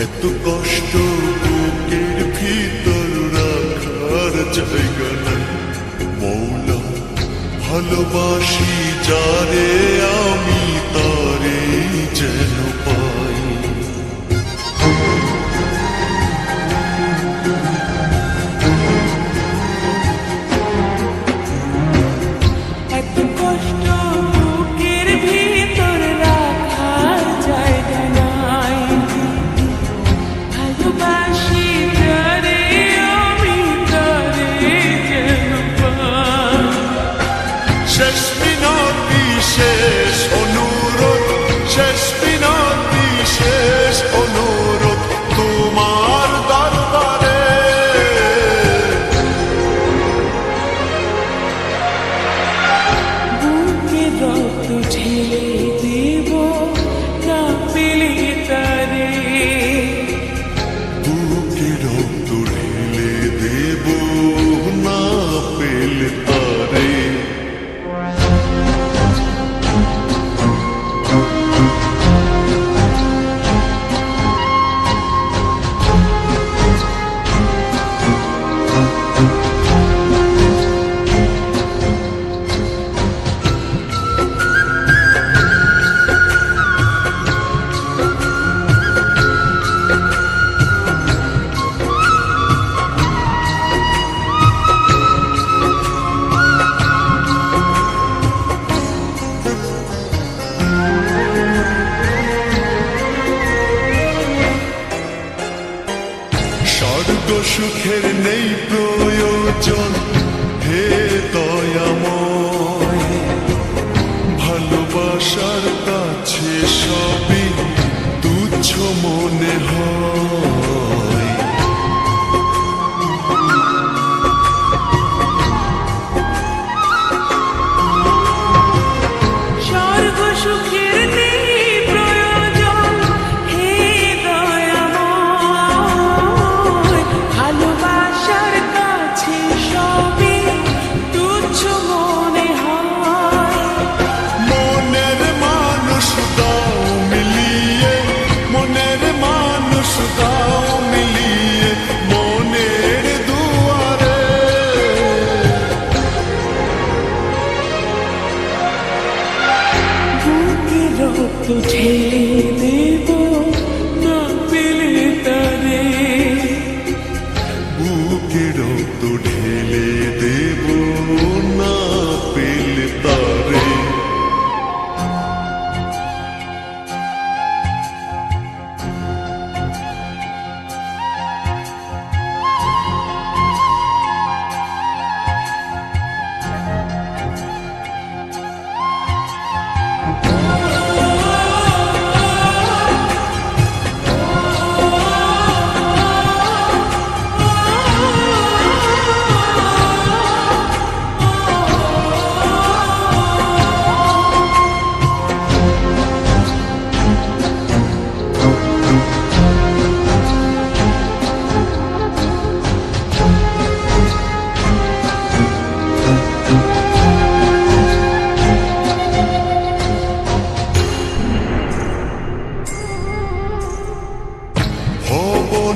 এত কষ্ট বুকের ভিতর রাখার জায়গা নাই মৌলা, ভালোবাসি যারে আমি তারে যেন পাই। শেষ অনুরোধ, শেষ বিনতি, শেষ অনুরোধ তোমার দরবারে। বুকে রক্ত ঢেলে দেব না পেলে তারে, বুকে রক্ত ঢেলে দেব না পেলে তারে। স্বর্গ সুখের নেই প্রয়োজন হে দয়াময়, ভালোবাসার কাছে সবই তুচ্ছ মনে হয়। স্বর্গ সুখের নেই প্রয়োজন হে দয়াময়, ভালোবাসার কাছে সবই তুচ্ছ মনে হয়। মনের মানুষ দাও মিলিয়ে, মনের মানুষ দাও মিলিয়ে মনের দুয়ারে। বুকে রক্ত ঢেলে দেব না পেলে তারে, বুকে রক্ত ঢেলে দেব না পেলে তারে।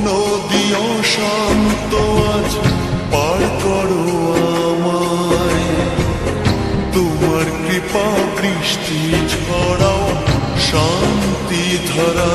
নদী অশান্ত আজ পার করো আমায়, তোমার কৃপা বৃষ্টি ঝরাও শান্তি ধরা।